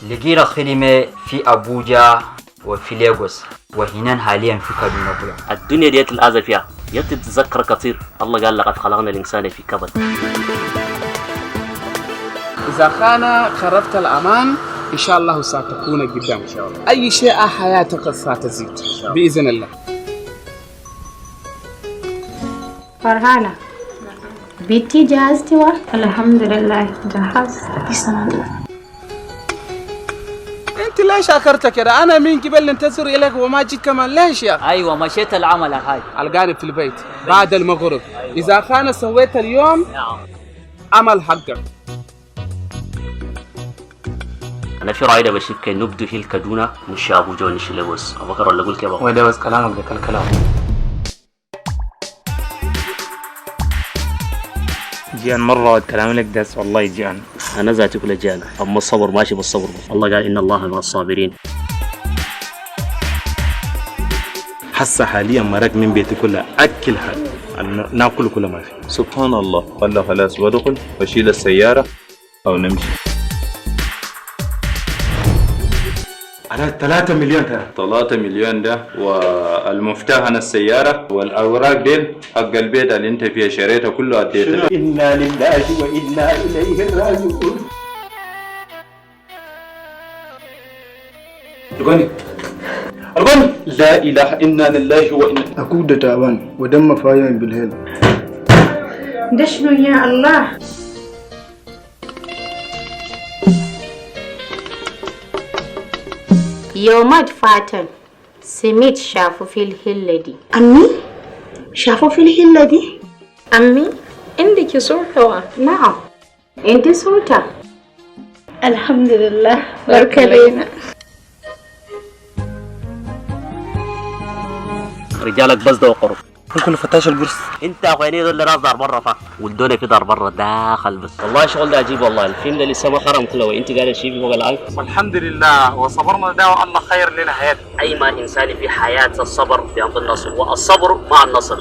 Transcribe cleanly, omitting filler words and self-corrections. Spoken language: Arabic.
لقينا خدمة في أبوجا وفي ليغوس وهنا حاليا في كادونا. الدنيا ديت الأذى فيها تتذكر كثير. الله قال لقد خلقنا الإنسان في كبد. إذا كان خربت الأمان إن شاء الله ستكون قدام إن شاء الله. أي شيء حياتك ستزيد بإذن الله. فرحانة بنتي جهزتي الحمد لله جهزت. أنت ليش أخرت كده؟ أنا من قبل ننتظر إليك وما جيت كمان ليش يا؟ أيوة مشيت العمل يا حاج. القاني في البيت بعد المغرب. إذا كان سويت اليوم عمل حقك. أنا في رأيي بشوف كي نبدو في الكادونا مش أبوجا ونش ليغوس. أبو بكر ولا قلت يا بابا؟ وده بس كلامك ده الكلام. جيان مرة كلام لك داس والله جيان. أنا ذاتي كل جيان. أما الصبر ماشي بالصبر. الله قال إن الله مع الصابرين. حاسة حاليا مرق من بيتي كلها أكلها ناكل كل ما فيه. سبحان الله. قال خلاص بدخل وشيل السيارة أو نمشي. على 3 مليون 3 مليون ده والمفتاح عن السيارة والأوراق ديل حق البيت اللي انت فيها شريتها كله أديتها. إنا لله وإنا إليه راجعون. الغني لا إله إنا لله وإنا. أكود تعبان ودم فايم بالهيل. دشنو يا الله. يومات فاتن سميت شافوا في الهلة دي. أمي شافوا في الهلة دي؟ أمي عندك صورتها؟ نعم انت صورتها. الحمد لله بارك لنا. رجالك بس ده وقرب. ممكن فتاش القرص. انت اخواني دول اللي راس دار برا فا ولدوني في دار برا داخل بس. والله شغل ده عجيب والله. الفيلم ده لسه ما خرم كله وانت قاعد تشيفي فوق الان. والحمد لله وصبرنا ده والله خير لنا حياتنا. اي ما انسان في حياة الصبر بأمر النصر والصبر مع النصر.